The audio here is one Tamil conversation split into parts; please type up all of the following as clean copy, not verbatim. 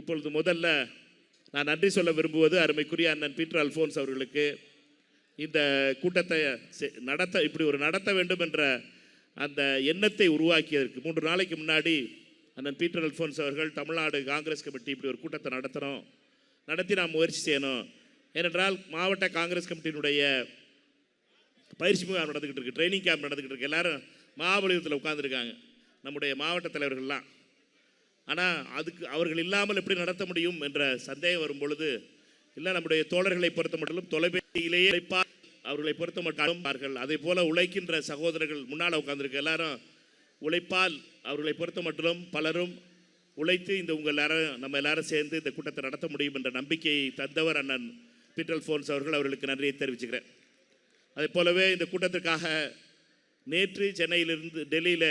இப்பொழுது முதல்ல நான் நன்றி சொல்ல விரும்புவது அருமைக்குரிய அண்ணன் பீட்டர் அல்ஃபோன்ஸ் அவர்களுக்கு. இந்த கூட்டத்தை இப்படி ஒரு நடத்த வேண்டும் என்ற அந்த எண்ணத்தை உருவாக்கியதற்கு 3 நாளைக்கு முன்னாடி அண்ணன் பீட்டர் அல்ஃபோன்ஸ் அவர்கள் தமிழ்நாடு காங்கிரஸ் கமிட்டி இப்படி ஒரு கூட்டத்தை நடத்தி நாம் முயற்சி செய்யணும். ஏனென்றால் மாவட்ட காங்கிரஸ் கமிட்டியினுடைய பயிற்சி முகாம் நடந்துக்கிட்டு இருக்குது, ட்ரைனிங் கேம்ப் நடந்துக்கிட்டு இருக்குது. எல்லோரும் மகாபலிபுரத்தில் உட்காந்துருக்காங்க நம்முடைய மாவட்ட தலைவர்கள்லாம். ஆனால் அவர்கள் இல்லாமல் எப்படி நடத்த முடியும் என்ற சந்தேகம் வரும் பொழுது, இல்லை நம்முடைய தோழர்களை பொறுத்த மட்டும் தொலைபேசியிலேயே அவர்களை பொறுத்த மட்டும் அதே போல் உழைக்கின்ற சகோதரர்கள் முன்னால் உட்காந்துருக்க எல்லாரும் உழைப்பால் அவர்களை பொறுத்த மட்டும் பலரும் உழைத்து நம்ம எல்லாரும் சேர்ந்து இந்த கூட்டத்தை நடத்த முடியும் என்ற நம்பிக்கையை தந்தவர் அண்ணன் பீட்டர் அல்ஃபோன்ஸ் அவர்களுக்கு நன்றியை தெரிவிச்சுக்கிறேன். அதே போலவே இந்த கூட்டத்திற்காக நேற்று சென்னையிலிருந்து டெல்லியில்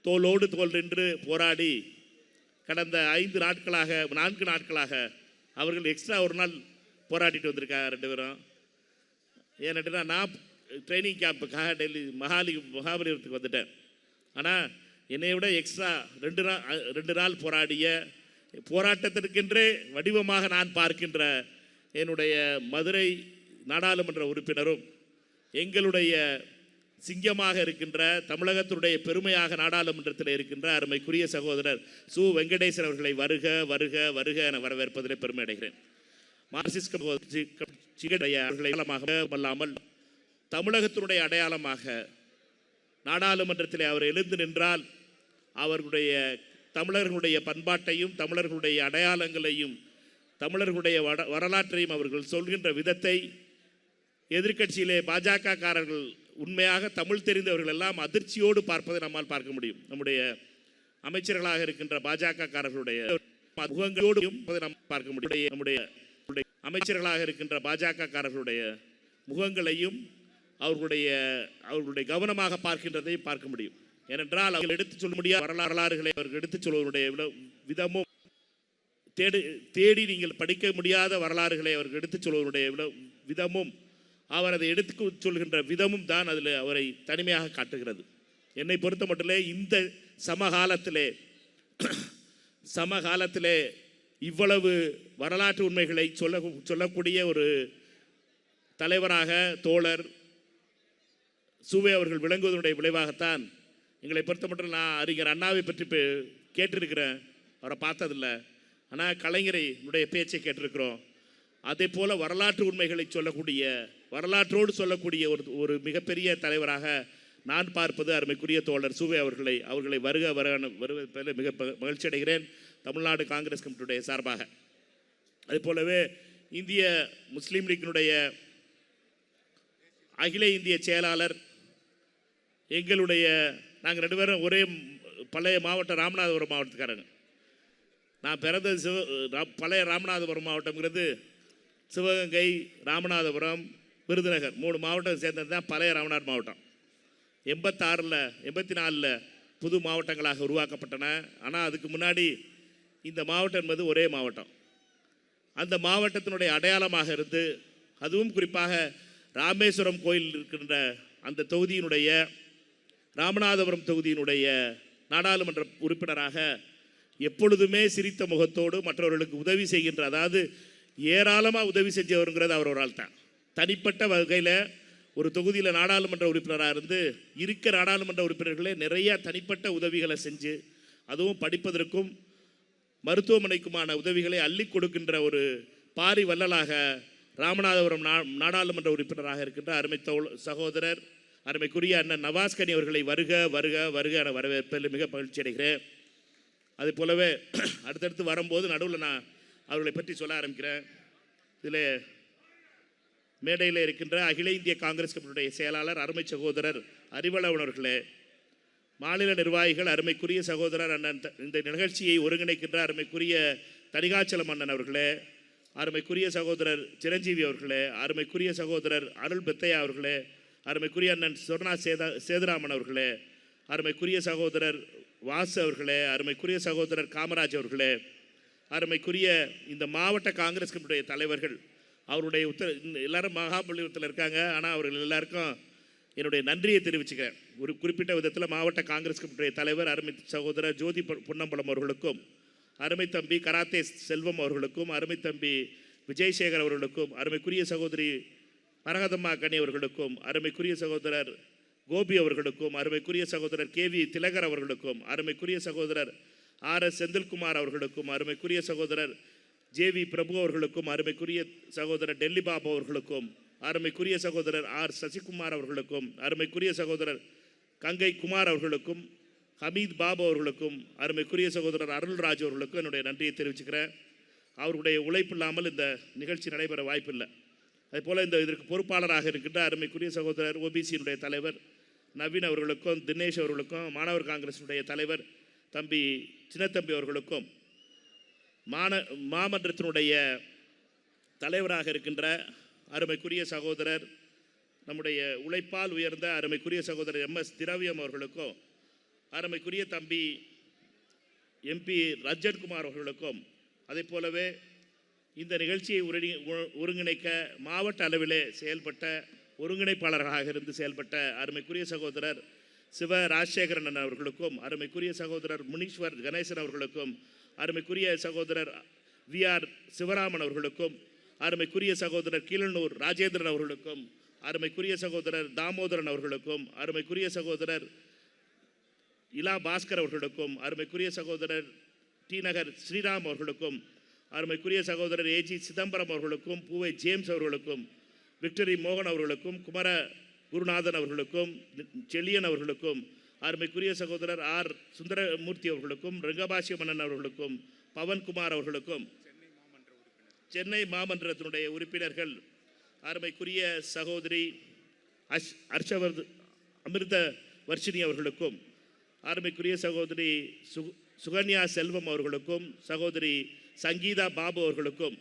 தோளோடு தோள் நின்று போராடி கடந்த 4 நாட்களாக அவர்கள் எக்ஸ்ட்ரா ஒரு நாள் போராடிட்டு வந்திருக்காங்க 2 பேரும். ஏன்னா நான் ட்ரைனிங் கேம்புக்காக டெல்லி மகாபலிபுரத்துக்கு வந்துட்டேன். ஆனால் என்னை விட எக்ஸ்ட்ரா 2 நாள் போராடிய போராட்டத்திற்கென்றே வடிவமாக நான் பார்க்கின்ற என்னுடைய மதுரை நாடாளுமன்ற உறுப்பினரும் எங்களுடைய சிங்கமாக இருக்கின்ற தமிழகத்தினுடைய பெருமையாக நாடாளுமன்றத்தில் இருக்கின்ற அருமைக்குரிய சகோதரர் சு வெங்கடேசன் அவர்களை வருக வருக வருக என வரவேற்பதிலே பெருமை அடைகிறேன். மார்க்சிஸ்ட் அடையாளமாக தமிழகத்தினுடைய அடையாளமாக நாடாளுமன்றத்தில் அவர் எழுந்து நின்றால் அவர்களுடைய தமிழர்களுடைய பண்பாட்டையும் தமிழர்களுடைய அடையாளங்களையும் தமிழர்களுடைய வரலாற்றையும் அவர்கள் சொல்கின்ற விதத்தை எதிர்க்கட்சியிலே பாஜக காரர்கள் உண்மையாக தமிழ் தெரிந்தவர்கள் எல்லாம் அதிர்ச்சியோடு பார்ப்பதை நம்மால் பார்க்க முடியும். நம்முடைய அமைச்சர்களாக இருக்கின்ற பாஜக காரர்களுடைய முகங்களோடு நாம் பார்க்க முடியும். நம்முடைய அமைச்சர்களாக இருக்கின்ற பாஜக காரர்களுடைய முகங்களையும் அவர்களுடைய கவனமாக பார்க்கின்றதையும் பார்க்க முடியும். ஏனென்றால் அவர்கள் எடுத்துச் சொல்ல முடியாத வரலாறுகளை அவர்கள் எடுத்துச் சொல்வதனுடைய விதமும் தேடி நீங்கள் படிக்க முடியாத வரலாறுகளை அவர்கள் எடுத்துச் சொல்வதனுடைய விதமும் அவர் அதை எடுத்து சொல்கின்ற விதமும் தான் அதில் அவரை தனிமையாக காட்டுகிறது. என்னை பொறுத்த மட்டுமே இந்த சமகாலத்திலே இவ்வளவு வரலாற்று உண்மைகளை சொல்லக்கூடிய ஒரு தலைவராக தோழர் சுவே அவர்கள் விளங்குவதனுடைய விளைவாகத்தான் எங்களை பொறுத்த மட்டும் நான் அறிஞர் அண்ணாவை பற்றி கேட்டிருக்கிறேன், அவரை பார்த்ததில்லை. ஆனால் கலைஞரைனுடைய பேச்சை கேட்டிருக்கிறோம். அதே போல் வரலாற்று உண்மைகளை வரலாற்றோடு சொல்லக்கூடிய ஒரு மிகப்பெரிய தலைவராக நான் பார்ப்பது அருமைக்குரிய தோழர் சுவே அவர்களை வருவதில் மிக மகிழ்ச்சி அடைகிறேன் தமிழ்நாடு காங்கிரஸ் கமிட்டியுடைய சார்பாக. அதே போலவே இந்திய முஸ்லீம் லீக்கினுடைய அகில இந்திய செயலாளர் நாங்கள் 2 பேரும் ஒரே பழைய மாவட்டம் ராமநாதபுரம் மாவட்டத்துக்காரங்க. நான் பிறந்தது பழைய ராமநாதபுரம் மாவட்டம்ங்கிறது சிவகங்கை, ராமநாதபுரம், விருதுநகர் 3 மாவட்டம் சேர்ந்தது தான் பழைய ராமநாதபுரம் மாவட்டம். 84 புது மாவட்டங்களாக உருவாக்கப்பட்டன. ஆனால் அதுக்கு முன்னாடி இந்த மாவட்டம் என்பது ஒரே மாவட்டம். அந்த மாவட்டத்தினுடைய அடையாளமாக இருந்து அதுவும் குறிப்பாக ராமேஸ்வரம் கோயில் இருக்கின்ற அந்த தொகுதியினுடைய ராமநாதபுரம் தொகுதியினுடைய நாடாளுமன்ற உறுப்பினராக எப்பொழுதுமே சிரித்த முகத்தோடு மற்றவர்களுக்கு உதவி செய்கின்ற, அதாவது ஏராளமாக உதவி செஞ்சவருங்கிறது அவர் ஒரு ஆள் தான். தனிப்பட்ட வகையில் ஒரு தொகுதியில் நாடாளுமன்ற உறுப்பினராக இருந்து நாடாளுமன்ற உறுப்பினர்களே நிறைய தனிப்பட்ட உதவிகளை செஞ்சு அதுவும் படிப்பதற்கும் மருத்துவமனைக்குமான உதவிகளை அள்ளி கொடுக்கின்ற ஒரு பாரி வள்ளலாக ராமநாதபுரம் நாடாளுமன்ற உறுப்பினராக இருக்கின்ற சகோதரர் அருமைக்குரிய அண்ணன் நவாஸ்கனி அவர்களை வருக வருக வருக என வரவேற்பதில் மிக மகிழ்ச்சி அடைகிறேன். அதே போலவே அடுத்தடுத்து வரும்போது நடுவில் நான் அவர்களை பற்றி சொல்ல ஆரம்பிக்கிறேன். இதில் மேடையில் இருக்கின்ற அகில இந்திய காங்கிரஸ் கமிட்டியுடைய செயலாளர் அருமை சகோதரர் அறிவளவன் அவர்களே, மாநில நிர்வாகிகள் அருமைக்குரிய சகோதரர் அண்ணன், இந்த நிகழ்ச்சியை ஒருங்கிணைக்கின்ற அருமைக்குரிய தணிகாச்சலம் அண்ணன் அவர்களே, அருமைக்குரிய சகோதரர் சிரஞ்சீவி அவர்களே, அருமைக்குரிய சகோதரர் அருள் பெத்தையா அவர்களே, அருமைக்குரிய அண்ணன் சொர்ணா சேதுராமன் அவர்களே, அருமைக்குரிய சகோதரர் வாசு அவர்களே, அருமைக்குரிய சகோதரர் காமராஜ் அவர்களே, அருமைக்குரிய இந்த மாவட்ட காங்கிரஸ் கமிட்டியுடைய தலைவர்கள், அவருடைய எல்லாரும் மகாபலிபுரத்தில் இருக்காங்க. ஆனால் அவர்கள் எல்லாருக்கும் என்னுடைய நன்றியை தெரிவிச்சுக்கிறேன். ஒரு குறிப்பிட்ட விதத்தில் மாவட்ட காங்கிரஸ் கமிட்டியுடைய தலைவர் அருமை சகோதரர் ஜோதி பொன்னம்பலம் அவர்களுக்கும், அருமை தம்பி கராத்தே செல்வம் அவர்களுக்கும், அருமை தம்பி விஜயசேகர் அவர்களுக்கும், அருமைக்குரிய சகோதரி மரகதம்மா கனி அவர்களுக்கும், அருமைக்குரிய சகோதரர் கோபி அவர்களுக்கும், அருமைக்குரிய சகோதரர் KV திலகர் அவர்களுக்கும், அருமைக்குரிய சகோதரர் RS செந்தில்குமார் அவர்களுக்கும், அருமைக்குரிய சகோதரர் JV பிரபு அவர்களுக்கும், அருமைக்குரிய சகோதரர் டெல்லி பாபு அவர்களுக்கும், அருமைக்குரிய சகோதரர் R சசிகுமார் அவர்களுக்கும், அருமைக்குரிய சகோதரர் கங்கை குமார் அவர்களுக்கும், ஹமீத் பாபு அவர்களுக்கும், அருமைக்குரிய சகோதரர் அருள்ராஜ் அவர்களுக்கும் என்னுடைய நன்றியை தெரிவிச்சுக்கிறேன். அவருடைய உழைப்பு இல்லாமல் இந்த நிகழ்ச்சி நடைபெற வாய்ப்பில்லை. அதேபோல் இதற்கு பொறுப்பாளராக இருக்கின்ற அருமைக்குரிய சகோதரர் OBCயினுடைய தலைவர் நவீன் அவர்களுக்கும், தினேஷ் அவர்களுக்கும், மாணவர் காங்கிரஸினுடைய தலைவர் தம்பி சின்னத்தம்பி அவர்களுக்கும், மாமன்றத்தினுடைய தலைவராக இருக்கின்ற அருமைக்குரிய சகோதரர் நம்முடைய உழைப்பால் உயர்ந்த அருமைக்குரிய சகோதரர் MS திரவியம் அவர்களுக்கும், அருமைக்குரிய தம்பி MP ரஜன்குமார் அவர்களுக்கும், அதே போலவே இந்த நிகழ்ச்சியை ஒருங்கிணைக்க மாவட்ட அளவிலே செயல்பட்ட ஒருங்கிணைப்பாளராக இருந்து செயல்பட்ட அருமைக்குரிய சகோதரர் சிவ ராஜசேகரன் அவர்களுக்கும், அருமைக்குரிய சகோதரர் முனீஸ்வர் கணேசன் அவர்களுக்கும், அருமைக்குரிய சகோதரர் VR சிவராமன் அவர்களுக்கும், அருமைக்குரிய சகோதரர் கீழனூர் ராஜேந்திரன் அவர்களுக்கும், அருமைக்குரிய சகோதரர் தாமோதரன் அவர்களுக்கும், அருமைக்குரிய சகோதரர் இலா பாஸ்கர் அவர்களுக்கும், அருமைக்குரிய சகோதரர் டி நகர் ஸ்ரீராம் அவர்களுக்கும், அருமைக்குரிய சகோதரர் AG சிதம்பரம் அவர்களுக்கும், பூவை ஜேம்ஸ் அவர்களுக்கும், விக்டரி மோகன் அவர்களுக்கும், குமர குருநாதன் அவர்களுக்கும், செழியன் அவர்களுக்கும், அருமைக்குரிய சகோதரர் R சுந்தரமூர்த்தி அவர்களுக்கும், ரங்கபாஷ்ய மன்னன் அவர்களுக்கும், பவன்குமார் அவர்களுக்கும், சென்னை மாமன்றத்தினுடைய உறுப்பினர்கள் அருமைக்குரிய சகோதரி அமிர்த வர்ஷினி அவர்களுக்கும், அருமைக்குரிய சகோதரி சுகன்யா செல்வம் அவர்களுக்கும், சகோதரி சங்கீதா பாபு அவர்களுக்கும்,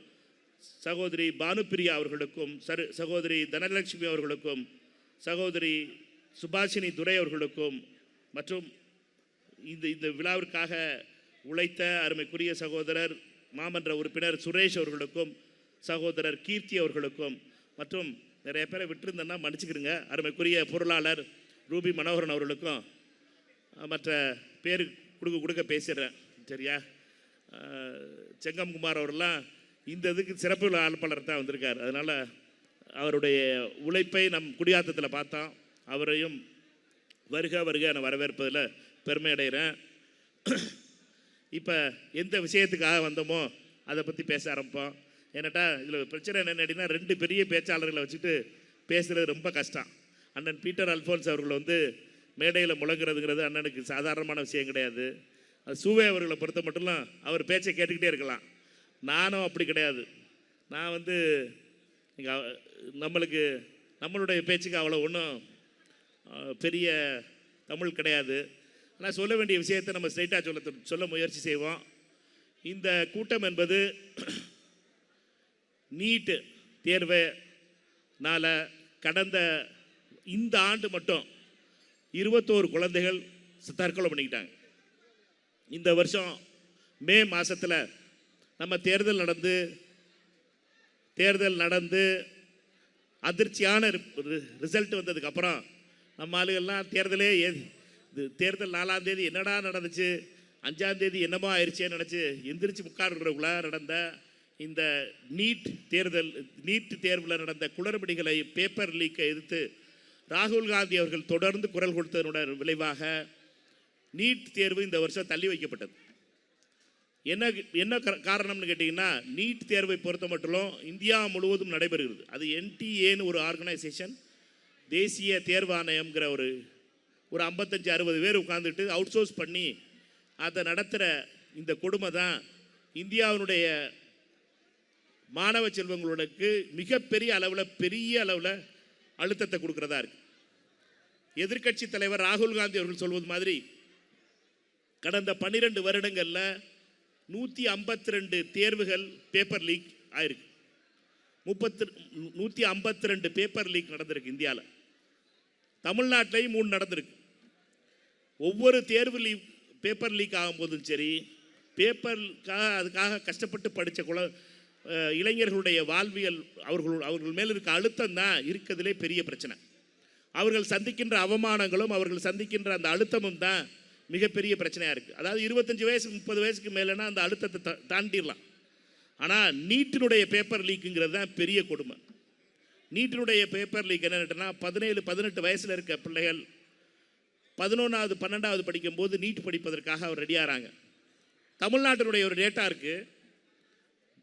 சகோதரி பானுப்பிரியா அவர்களுக்கும், சகோதரி தனலட்சுமி அவர்களுக்கும், சகோதரி சுபாஷினி துரை அவர்களுக்கும், மற்றும் இந்த விழாவிற்காக உழைத்த அருமைக்குரிய சகோதரர் மாமன்ற உறுப்பினர் சுரேஷ் அவர்களுக்கும், சகோதரர் கீர்த்தி அவர்களுக்கும், மற்றும் நிறைய பேரை விட்டுருந்தேன்னா மன்னிச்சுக்கிறங்க. அருமைக்குரிய பொருளாளர் ரூபி மனோகரன் அவர்களுக்கும், மற்ற பேர் கொடுக்க பேசிடுறேன் சரியா. செங்கம்குமார் அவரெல்லாம் இந்த இதுக்கு சிறப்பு அழைப்பாளர் தான் வந்திருக்கார். அதனால் அவருடைய உழைப்பை நம் குடியாத்தத்தில் பார்த்தோம். அவரையும் வருக வருக நான் வரவேற்பதில் பெருமை அடைகிறேன். இப்போ எந்த விஷயத்துக்காக வந்தோமோ அதை பற்றி பேச ஆரம்பிப்போம். ஏன்னாட்டா இதில் பிரச்சனை என்னென்னு கேட்டிங்கன்னா, 2 பெரிய பேச்சாளர்களை வச்சுட்டு பேசுகிறது ரொம்ப கஷ்டம். அண்ணன் பீட்டர் அல்ஃபோன்ஸ் அவர்கள் மேடையில் முழங்குறதுங்கிறது அண்ணனுக்கு சாதாரணமான விஷயம் கிடையாது. அது சூவே அவர்களை பொறுத்த மட்டும்லாம் அவர் பேச்சை கேட்டுக்கிட்டே இருக்கலாம். நானும் அப்படி கிடையாது. நான் நம்மளுடைய பேச்சுக்கு அவ்வளோ ஒன்றும் பெரிய தமிழ் கிடையாது. ஆனால் சொல்ல வேண்டிய விஷயத்தை நம்ம ஸ்ட்ரைட்டாக சொல்ல முயற்சி செய்வோம். இந்த கூட்டம் என்பது நீட் தேர்வுனால கடந்த இந்த ஆண்டு மட்டும் 21 குழந்தைகள் தற்கொலை பண்ணிக்கிட்டாங்க. இந்த வருஷம் மே மாதத்தில் நம்ம தேர்தல் நடந்து அதிர்ச்சியான ரிசல்ட் வந்ததுக்கப்புறம் நம்ம ஆளுகள்லாம் தேர்தல் 4ஆம் தேதி என்னடா நடந்துச்சு, 5ஆம் தேதி என்னமோ ஆயிடுச்சேன்னு நினச்சி எந்திரிச்சு முக்காடுறக்குள்ள நடந்த இந்த நீட் தேர்வில் நடந்த குளறுபடிகளை, பேப்பர் லீக்கை எதிர்த்து ராகுல் காந்தி அவர்கள் தொடர்ந்து குரல் கொடுத்ததனுடைய விளைவாக நீட் தேர்வு இந்த வருஷம் தள்ளி வைக்கப்பட்டது. என்ன காரணம்னு கேட்டிங்கன்னா, நீட் தேர்வை பொறுத்த மட்டும் இந்தியா முழுவதும் நடைபெறுகிறது. அது NTA ஒரு ஆர்கனைசேஷன், தேசிய தேர்வு ஆணையம்ங்கிற ஒரு 55-60 பேர் உட்கார்ந்துட்டு அவுட் சோர்ஸ் பண்ணி அதை நடத்துகிற இந்த கொடுமை தான் இந்தியாவினுடைய மாணவ செல்வங்களுக்கு மிகப்பெரிய அளவில் அழுத்தத்தை கொடுக்குறதா இருக்கு. எதிர்க்கட்சி தலைவர் ராகுல் காந்தி அவர்கள் சொல்வது மாதிரி கடந்த 12 வருடங்களில் 152 தேர்வுகள் பேப்பர் லீக் ஆயிருக்கு. 152 பேப்பர் லீக் நடந்திருக்கு இந்தியாவில். தமிழ்நாட்டிலையும் 3 நடந்திருக்கு. ஒவ்வொரு தேர்வு பேப்பர் லீக் ஆகும்போதும் சரி, அதுக்காக கஷ்டப்பட்டு படித்த இளைஞர்களுடைய வாழ்வியல், அவர்கள் மேல் இருக்க அழுத்தம் தான் இருக்கிறதுலே பெரிய பிரச்சனை. அவர்கள் சந்திக்கின்ற அவமானங்களும் அவர்கள் சந்திக்கின்ற அந்த அழுத்தமும் தான் மிகப்பெரிய பிரச்சனையாக இருக்குது. அதாவது 25 வயசு 30 வயசுக்கு மேலேனா அந்த அழுத்தத்தை தாண்டிடலாம். ஆனால் நீட்டினுடைய பேப்பர் லீக்குங்கிறது தான் பெரிய கொடுமை. நீட்டினுடைய பேப்பர் லீக் என்னென்னா 17-18 வயசில் இருக்க பிள்ளைகள் 11வது 12வது படிக்கும்போது நீட் படிப்பதற்காக அவர் ரெடியாகிறாங்க. தமிழ்நாட்டினுடைய ஒரு டேட்டா இருக்குது.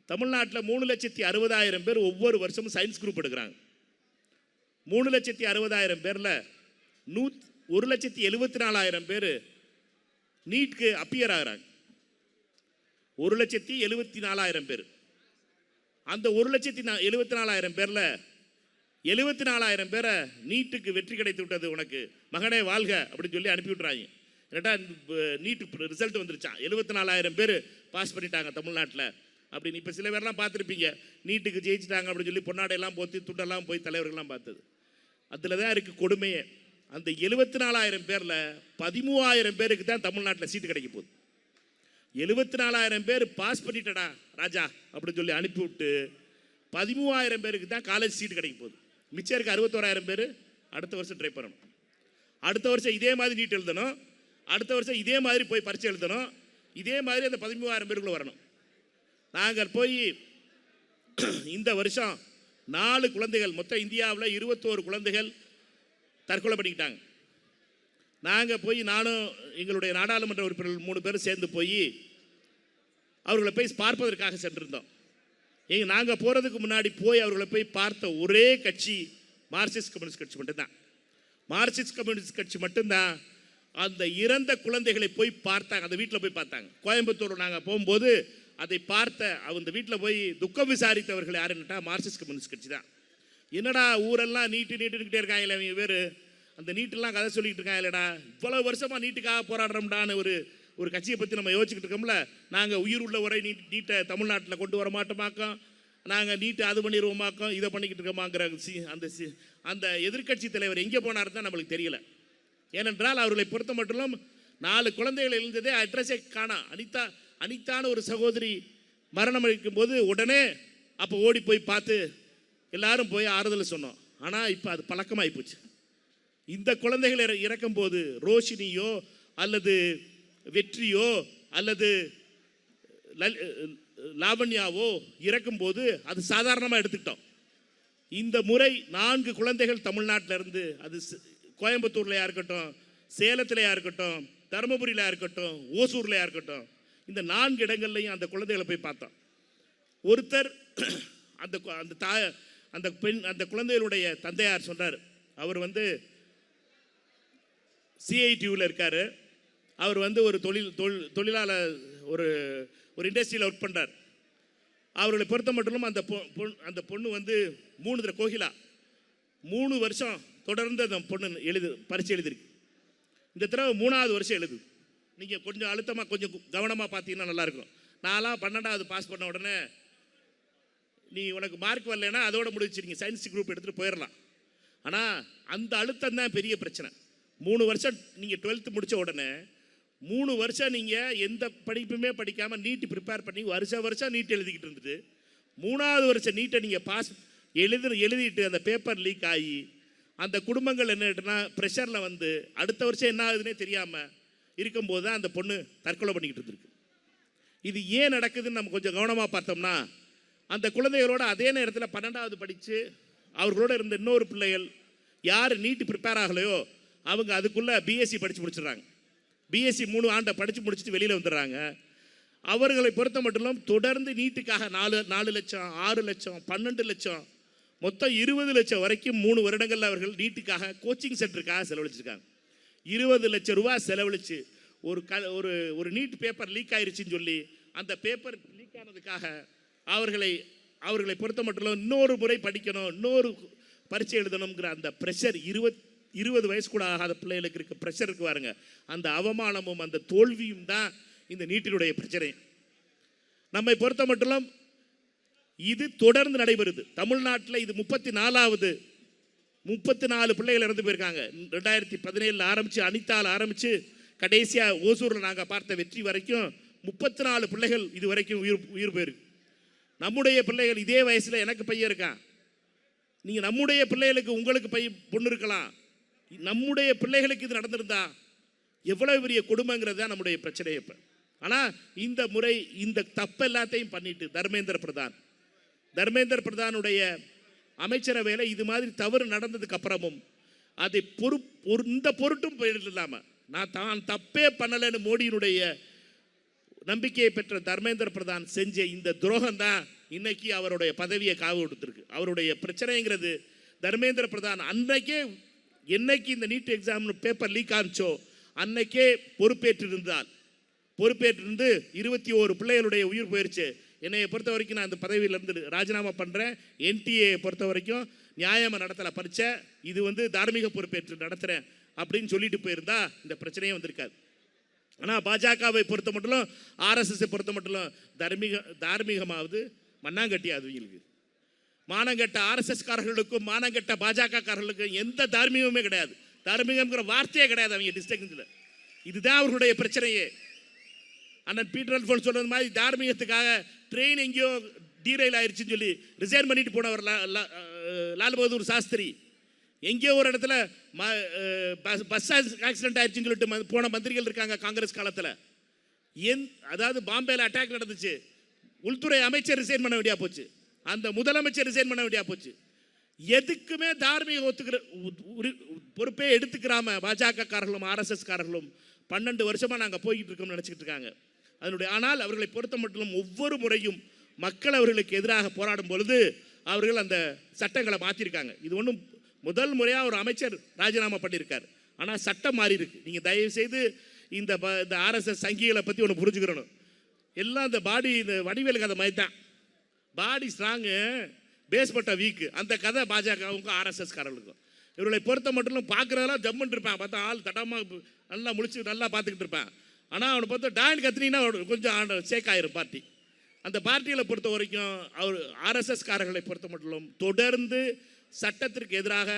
தமிழ்நாட்டில் 3,60,000 பேர் ஒவ்வொரு வருஷமும் சயின்ஸ் குரூப் எடுக்கிறாங்க. 3,60,000 பேரில் 1,74,000 பேர் நீட்க்கு அப்பியர் ஆகிறாங்க. 1,74,000 பேர். அந்த 1,74,000 பேரில் 74,000 பேரை நீட்டுக்கு வெற்றி கிடைத்து விட்டது, உனக்கு மகனே வாழ்க அப்படின்னு சொல்லி அனுப்பி விட்றாங்க. ஏன்னா நீட்டு ரிசல்ட் வந்துருச்சான், 74,000 பேர் பாஸ் பண்ணிட்டாங்க தமிழ்நாட்டில் அப்படின்னு. இப்போ சில பேர்லாம் பார்த்துருப்பீங்க, நீட்டுக்கு ஜெயிச்சிட்டாங்க அப்படின்னு சொல்லி பொன்னாடையெல்லாம் போற்றி துண்டெல்லாம் போய் தலைவர்கள்லாம் பார்த்தது. அதில் தான் இருக்குது கொடுமையே. அந்த 74,000 பேரில் 13,000 பேருக்கு தான் தமிழ்நாட்டில் சீட்டு கிடைக்க போகுது. 74,000 பேர் பாஸ் பண்ணிட்டடா ராஜா அப்படின்னு சொல்லி அனுப்பிவிட்டு 13,000 பேருக்கு தான் காலேஜ் சீட்டு கிடைக்க போகுது. மிச்சம் இருக்க 61,000 பேர் அடுத்த வருஷம் ட்ரை பண்ணணும். அடுத்த வருஷம் இதே மாதிரி நீட் எழுதணும், அடுத்த வருஷம் இதே மாதிரி போய் பரீட்சை எழுதணும், இதே மாதிரி அந்த 13,000 பேருக்குள்ளே வரணும். நாங்கள் போய் இந்த வருஷம் 4 குழந்தைகள், மொத்தம் இந்தியாவில் 21 குழந்தைகள் தற்கொலை பண்ணிக்கிட்டாங்க. நாங்கள் போய் நானும் எங்களுடைய நாடாளுமன்ற உறுப்பினர்கள் 3 பேரும் சேர்ந்து போய் அவர்களை போய் பார்ப்பதற்காக சென்றிருந்தோம். நாங்கள் போகிறதுக்கு முன்னாடி போய் அவர்களை போய் பார்த்த ஒரே கட்சி மார்க்சிஸ்ட் கம்யூனிஸ்ட் கட்சி மட்டும்தான். மார்க்சிஸ்ட் கம்யூனிஸ்ட் கட்சி மட்டும்தான் அந்த இறந்த குழந்தைகளை போய் பார்த்தாங்க, அந்த வீட்டில் போய் பார்த்தாங்க. கோயம்புத்தூர் நாங்கள் போகும்போது அதை பார்த்த அந்த வீட்டில் போய் துக்கம் விசாரித்தவர்கள் யாருன்னுட்டா மார்க்சிஸ்ட் கம்யூனிஸ்ட் கட்சி தான். என்னடா ஊரெல்லாம் நீட்டுக்கிட்டே இருக்காங்களே அவங்க பேர், அந்த நீட்டெல்லாம் கதை சொல்லிக்கிட்டு இருக்காங்க இல்லைடா, இவ்வளோ வருஷமாக நீட்டுக்காக போராடுறோம்டான்னு ஒரு கட்சியை பற்றி நம்ம யோசிச்சுக்கிட்டு இருக்கோம்ல. நாங்கள் உயிர் உள்ள வரை நீட்டை தமிழ்நாட்டில் கொண்டு வர மாட்டோமாக்கோம், நாங்கள் நீட்டை அது பண்ணிடுவோமாக்கோம், இதை பண்ணிக்கிட்டு இருக்கோமாங்கிற அந்த எதிர்கட்சி தலைவர் எங்கே போனார் தான் நம்மளுக்கு தெரியல. ஏனென்றால் அவர்களை பொறுத்த மட்டும் 4 குழந்தைகள் எழுந்ததே அட்ரஸே காணா. அனிதான ஒரு சகோதரி மரணம் அளிக்கும் போது உடனே அப்போ ஓடி போய் பார்த்து எல்லாரும் போய் ஆறுதல் சொன்னோம். ஆனால் இப்போ அது பழக்கமாகி போச்சு. இந்த குழந்தைகள் இறக்கும்போது ரோஷினியோ அல்லது வெற்றியோ அல்லது லாவண்யாவோ இறக்கும்போது அது சாதாரணமாக எடுத்துக்கிட்டோம். இந்த முறை 4 குழந்தைகள் தமிழ்நாட்டில் இருந்து, அது கோயம்புத்தூர்லையா இருக்கட்டும், சேலத்திலையா இருக்கட்டும், தருமபுரியிலையா இருக்கட்டும், ஓசூர்லையா இருக்கட்டும், இந்த 4 இடங்கள்லையும் அந்த குழந்தைகளை போய் பார்த்தோம். ஒருத்தர் அந்த குழந்தைகளுடைய தந்தையார் சொன்னார், அவர் சிஐடியூவில் இருக்கார். அவர் ஒரு தொழிலாளர் ஒரு இண்டஸ்ட்ரியில் ஒர்க் பண்ணுறார். அவர்களை பொறுத்த மட்டும் அந்த பொண்ணு 3 தடவை கோகிலா 3 வருஷம் தொடர்ந்து அந்த பொண்ணு பரீட்சை எழுதிருக்கு. இந்த தடவை 3வது வருஷம் எழுது. நீங்கள் கொஞ்சம் அழுத்தமாக கொஞ்சம் கவனமாக பார்த்தீங்கன்னா நல்லாயிருக்கும். நான்லாம் 12வது பாஸ் பண்ண உடனே நீ உனக்கு மார்க் வரலைன்னா அதோட முடிச்சு நீங்கள் சயின்ஸ் குரூப் எடுத்துகிட்டு போயிடலாம். ஆனால் அந்த அழுத்தம் தான் பெரிய பிரச்சனை. 3 வருஷம் நீங்கள் 12th முடித்த உடனே 3 வருஷம் நீங்கள் எந்த படிப்புமே படிக்காமல் நீட்டு ப்ரிப்பேர் பண்ணி வருஷம் நீட் எழுதிக்கிட்டு இருந்துட்டு 3வது வருஷம் நீட்டை நீங்கள் பாஸ் எழுதிட்டு அந்த பேப்பர் லீக் ஆகி அந்த குடும்பங்கள் என்னன்னா ப்ரெஷரில் அடுத்த வருஷம் என்ன ஆகுதுன்னே தெரியாமல் இருக்கும்போது தான் அந்த பொண்ணு தற்கொலை பண்ணிக்கிட்டு இருந்திருக்கு. இது ஏன் நடக்குதுன்னு நம்ம கொஞ்சம் கவனமாக பார்த்தோம்னா, அந்த குழந்தைகளோட அதே நேரத்தில் 12வது படித்து அவர்களோட இருந்த இன்னொரு பிள்ளைகள் யார் நீட்டு ப்ரிப்பேர் ஆகலையோ அவங்க அதுக்குள்ளே பிஎஸ்சி படித்து முடிச்சிடுறாங்க. பிஎஸ்சி 3 ஆண்டை படித்து முடிச்சுட்டு வெளியில் வந்துடுறாங்க. அவர்களை பொறுத்த மட்டும் தொடர்ந்து நீட்டுக்காக 4 லட்சம் 6 லட்சம் 12 லட்சம் மொத்தம் 20 லட்சம் வரைக்கும் 3 வருடங்களில் அவர்கள் நீட்டுக்காக கோச்சிங் சென்டருக்காக செலவழிச்சிருக்காங்க. 20 லட்சம் ரூபா செலவழித்து ஒரு நீட் பேப்பர் லீக் ஆயிடுச்சுன்னு சொல்லி அந்த பேப்பர் லீக் ஆனதுக்காக அவர்களை பொறுத்த மட்டும் இன்னொரு முறை படிக்கணும், இன்னொரு பரீட்சை எழுதணுங்கிற அந்த ப்ரெஷர் 20 வயசு கூட ஆகாத பிள்ளைகளுக்கு இருக்க ப்ரெஷருக்கு பாருங்க. அந்த அவமானமும் அந்த தோல்வியும் தான் இந்த நீட்டினுடைய பிரச்சனை. நம்மை பொறுத்த மட்டும் இது தொடர்ந்து நடைபெறுது. தமிழ்நாட்டில் இது 34 பிள்ளைகள் இறந்து போயிருக்காங்க. 2017 ஆரம்பித்து அனிதால் ஆரம்பித்து கடைசியாக ஓசூரில் நாங்கள் பார்த்த வெற்றி வரைக்கும் 34 பிள்ளைகள் இது வரைக்கும் உயிர் போயிருக்கு. நம்முடைய பிள்ளைகள் இதே வயசில் எனக்கு பையன் இருக்கான். நீங்கள் நம்முடைய பிள்ளைகளுக்கு உங்களுக்கு பொண்ணு இருக்கலாம். நம்முடைய பிள்ளைகளுக்கு இது நடந்திருந்தா எவ்வளவு பெரிய கொடுமைங்கிறது தான் நம்முடைய பிரச்சனை. இப்போ ஆனால் இந்த முறை இந்த தப்பு எல்லாத்தையும் பண்ணிட்டு தர்மேந்திர பிரதானுடைய அமைச்சரவையில் இது மாதிரி தவறு நடந்ததுக்கு அப்புறமும் அதை இந்த பொருட்டும் இல்லாமல் நான் தான் தப்பே பண்ணலைன்னு மோடியினுடைய நம்பிக்கையை பெற்ற தர்மேந்திர பிரதான் செஞ்ச இந்த துரோகம் தான் இன்னைக்கு அவருடைய பதவியை காவு கொடுத்துருக்கு. அவருடைய பிரச்சனைங்கிறது தர்மேந்திர பிரதான் என்னைக்கு இந்த நீட் எக்ஸாம் பேப்பர் லீக் ஆனிச்சோ அன்னைக்கே பொறுப்பேற்றிருந்து 21 பிள்ளைகளுடைய உயிர் போயிடுச்சு. என்னையை பொறுத்த வரைக்கும் நான் அந்த பதவியிலிருந்து ராஜினாமா பண்ணுறேன். என்டிஏ பொறுத்த வரைக்கும் நியாயமாக நடத்தலை பரீட்சை, இது தார்மீக பொறுப்பேற்று நடத்துகிறேன் அப்படின்னு சொல்லிட்டு போயிருந்தா இந்த பிரச்சனையே வந்திருக்காது. ஆனால் பாஜகவை பொறுத்த மட்டும், ஆர்எஸ்எஸ்ஸை பொறுத்த மட்டும் தார்மீகமாவது மண்ணாங்கட்டியாது. இவங்களுக்கு மானங்கட்ட ஆர்எஸ்எஸ்காரர்களுக்கும் மானங்கட்ட பாஜகக்காரர்களுக்கும் எந்த தார்மீகமே கிடையாது. தார்மீகம்ங்கிற வார்த்தையே கிடையாது அவங்க டிஸ்ட்ரிக்ட்ல. இதுதான் அவர்களுடைய பிரச்சனையே. அண்ணன் பீட்டர் அல்ஃபோன்ஸ் சொல்றது மாதிரி தார்மீகத்துக்காக ட்ரெயின் எங்கேயோ டீரெயில் ஆயிடுச்சுன்னு சொல்லி ரிசைன் பண்ணிட்டு போனவர் லால் பகதூர் சாஸ்திரி. எங்கேயோ ஒரு இடத்துல பஸ் ஆக்சிடென்ட் ஆயிடுச்சுன்னு சொல்லிட்டு போன மந்திரிகள் இருக்காங்க காங்கிரஸ் காலத்தில். அதாவது பாம்பேல அட்டாக் நடந்துச்சு, உள்துறை அமைச்சர் ரிசைன் பண்ண வேண்டியா போச்சு, அந்த முதலமைச்சர் ரிசைன் பண்ண வேண்டியா போச்சு. எதுக்குமே தார்மீக ஒத்துக்கிற பொறுப்பே எடுத்துக்கிறாம பாஜக காரர்களும் ஆர்எஸ்எஸ் காரர்களும் 12 வருஷமா நாங்கள் போய்கிட்டு இருக்கோம்னு நினச்சிக்கிட்டு இருக்காங்க. ஆனால் அவர்களை பொறுத்த மட்டும் ஒவ்வொரு முறையும் மக்கள் அவர்களுக்கு எதிராக போராடும் பொழுது அவர்கள் அந்த சட்டங்களை மாற்றிருக்காங்க. இது ஒன்றும் முதல் முறையாக ஒரு அமைச்சர் ராஜினாமா பண்ணியிருக்கார். ஆனால் சட்டம் மாறி இருக்கு. நீங்கள் தயவு செய்து இந்த ஆர்எஸ்எஸ் சங்கிகளை பற்றி ஒன்று புரிஞ்சுக்கிறணும். எல்லாம் இந்த வடிவேலு கதை மாதிரி தான். பாடி ஸ்ட்ராங்கு, பேஸ்பட்ட வீக்கு. அந்த கதை பாஜகவுக்கும் ஆர்எஸ்எஸ் காரர்களுக்கும். இவர்களை பொறுத்த மட்டும் பார்க்குறதெல்லாம் ஜம்முன்னு இருப்பான். பார்த்தா ஆள் தட்டமாக நல்லா முழிச்சு நல்லா பார்த்துக்கிட்டு இருப்பான். ஆனால் அவனை பொறுத்த டாயின் கத்தினா கொஞ்சம் சேக் ஆயிரும் பார்ட்டி. அந்த பார்ட்டியில் பொறுத்த வரைக்கும் அவர் ஆர்எஸ்எஸ் காரர்களை பொறுத்த மட்டும் தொடர்ந்து சட்டத்திற்கு எதிராக